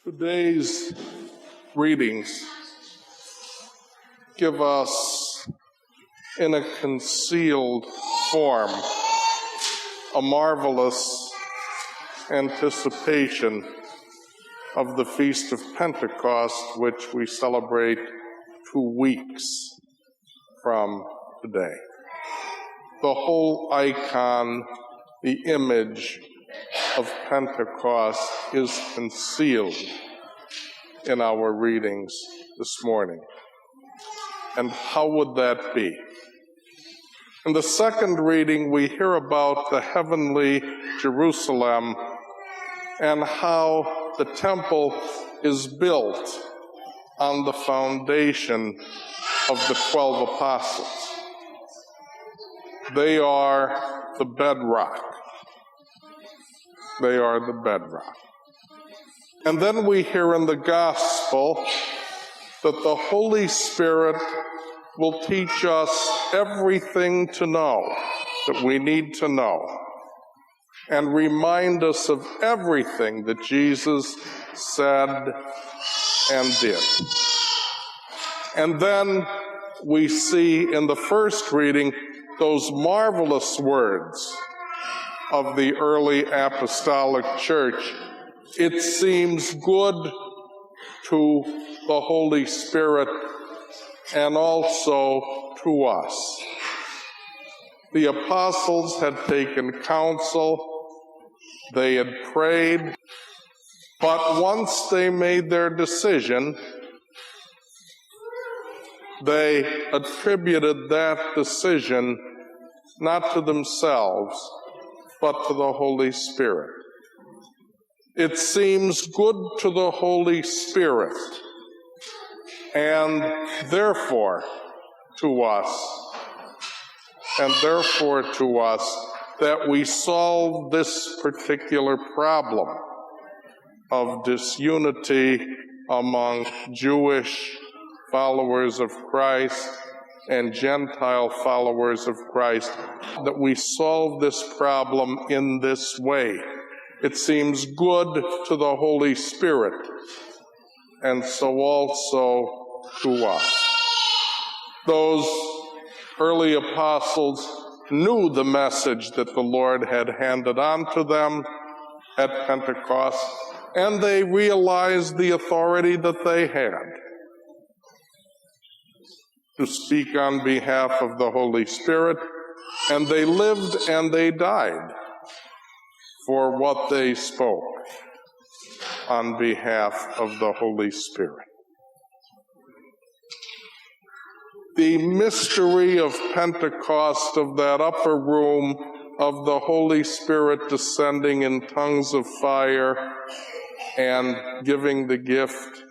Today's readings give us, in a concealed form, a marvelous anticipation of the Feast of Pentecost, which we celebrate 2 weeks from today. The whole icon, the image of Pentecost, is concealed in our readings this morning. And how would that be? In the second reading, we hear about the heavenly Jerusalem and how the temple is built on the foundation of the 12 apostles. They are the bedrock. They are the bedrock. And then we hear in the gospel that the Holy Spirit will teach us everything to know that we need to know and remind us of everything that Jesus said and did. And then we see in the first reading those marvelous words of the early apostolic church. It seems good to the Holy Spirit and also to us. The apostles had taken counsel, they had prayed, but once they made their decision, they attributed that decision not to themselves, but to the Holy Spirit. It seems good to the Holy Spirit, and therefore to us, that we solve this particular problem of disunity among Jewish followers of Christ and Gentile followers of Christ, that we solve this problem in this way. It seems good to the Holy Spirit, and so also to us. Those early apostles knew the message that the Lord had handed on to them at Pentecost, and they realized the authority that they had to speak on behalf of the Holy Spirit, and they lived and they died for what they spoke on behalf of the Holy Spirit. The mystery of Pentecost, of that upper room, of the Holy Spirit descending in tongues of fire and giving the gift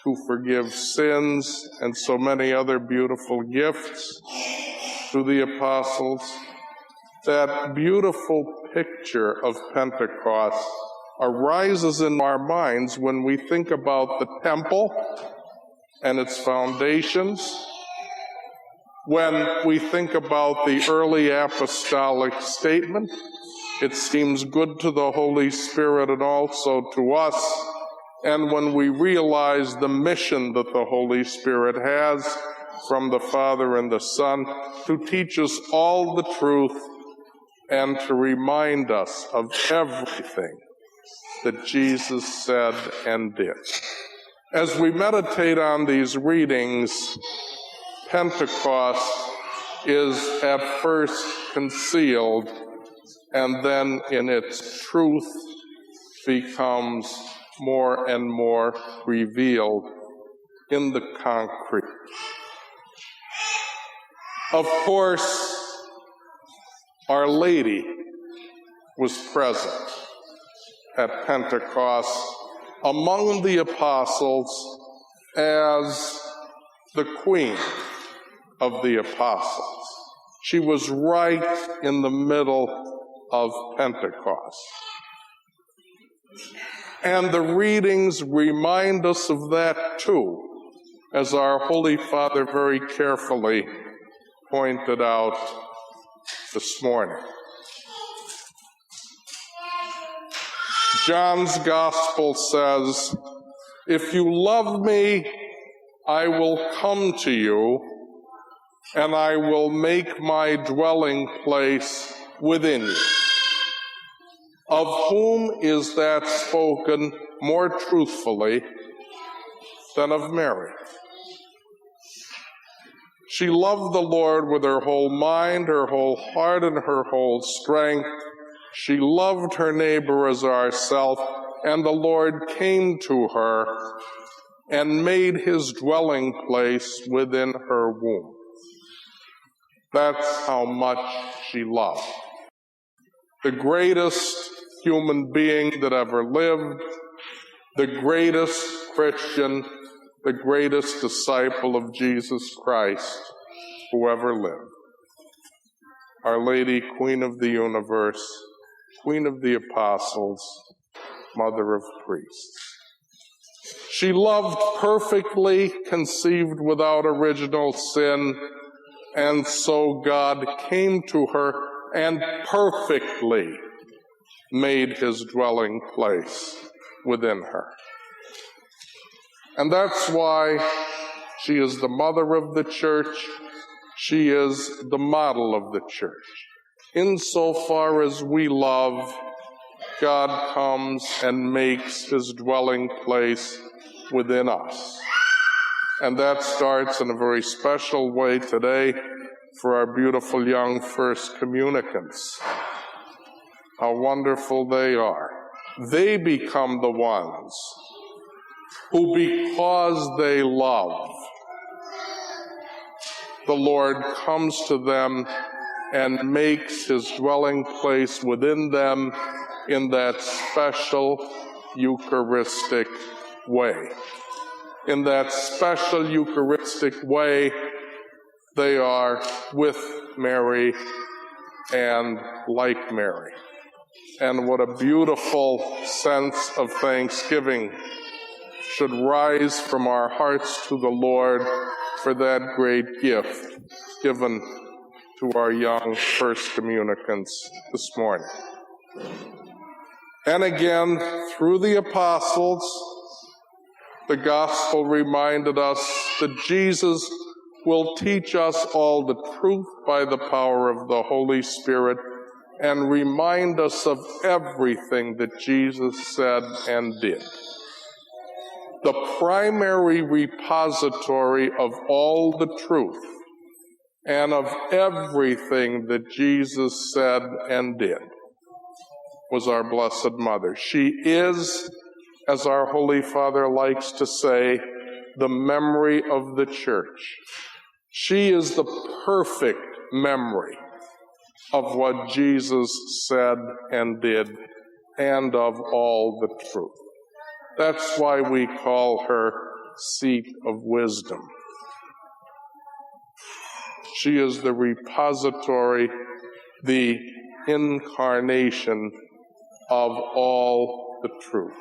to forgive sins, and so many other beautiful gifts to the apostles. That beautiful picture of Pentecost arises in our minds when we think about the temple and its foundations, when we think about the early apostolic statement, it seems good to the Holy Spirit and also to us, and when we realize the mission that the Holy Spirit has from the Father and the Son to teach us all the truth and to remind us of everything that Jesus said and did. As we meditate on these readings, Pentecost is at first concealed, and then in its truth becomes more and more revealed in the concrete. Of course, Our Lady was present at Pentecost among the apostles as the Queen of the apostles. She was right in the middle of Pentecost. And the readings remind us of that too, as our Holy Father very carefully pointed out this morning. John's Gospel says, "If you love me, I will come to you, and I will make my dwelling place within you." Of whom is that spoken more truthfully than of Mary? She loved the Lord with her whole mind, her whole heart, and her whole strength. She loved her neighbor as herself, and the Lord came to her and made his dwelling place within her womb. That's how much she loved. The greatest human being that ever lived, the greatest Christian, the greatest disciple of Jesus Christ who ever lived. Our Lady, Queen of the universe, Queen of the apostles, Mother of priests. She loved perfectly, conceived without original sin, and so God came to her and perfectly made his dwelling place within her. And that's why she is the mother of the church. She is the model of the church. Insofar as we love, God comes and makes his dwelling place within us. And that starts in a very special way today for our beautiful young first communicants. How wonderful they are. They become the ones who, because they love, the Lord comes to them and makes his dwelling place within them in that special Eucharistic way. In that special Eucharistic way, they are with Mary and like Mary. And what a beautiful sense of thanksgiving should rise from our hearts to the Lord for that great gift given to our young first communicants this morning. And again, through the apostles, the gospel reminded us that Jesus will teach us all the truth by the power of the Holy Spirit and remind us of everything that Jesus said and did. The primary repository of all the truth and of everything that Jesus said and did was our Blessed Mother. She is, as our Holy Father likes to say, the memory of the Church. She is the perfect memory of what Jesus said and did, and of all the truth. That's why we call her Seat of Wisdom. She is the repository, the incarnation of all the truth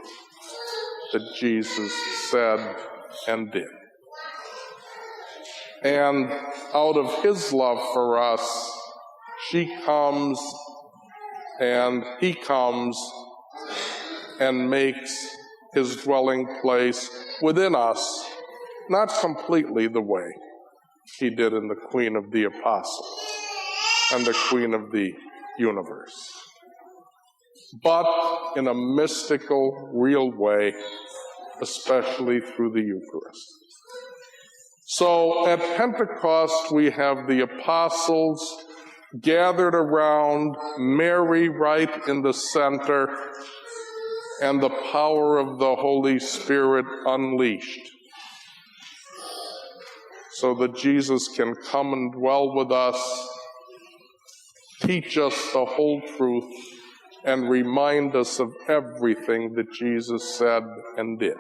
that Jesus said and did. And out of his love for us, she comes and he comes and makes his dwelling place within us, not completely the way he did in the Queen of the Apostles and the Queen of the universe, but in a mystical, real way, especially through the Eucharist. So at Pentecost, we have the apostles gathered around Mary right in the center, and the power of the Holy Spirit unleashed, so that Jesus can come and dwell with us, teach us the whole truth, and remind us of everything that Jesus said and did.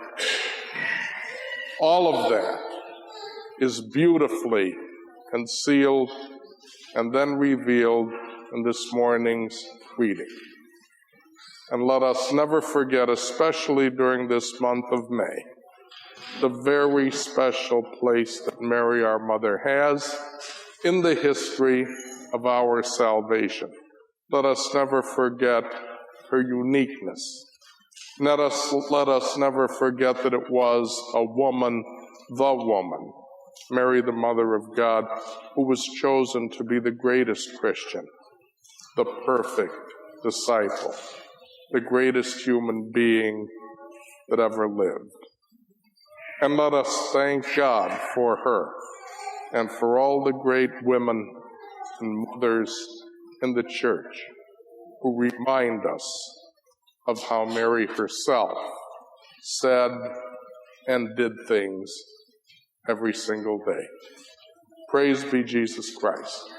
All of that is beautifully concealed and then revealed in this morning's reading. And let us never forget, especially during this month of May, the very special place that Mary, our Mother, has in the history of our salvation. Let us never forget her uniqueness Let us never forget that it was a woman, the woman, Mary, the Mother of God, who was chosen to be the greatest Christian, the perfect disciple, the greatest human being that ever lived. And let us thank God for her and for all the great women and mothers in the church who remind us of how Mary herself said and did things every single day. Praise be Jesus Christ.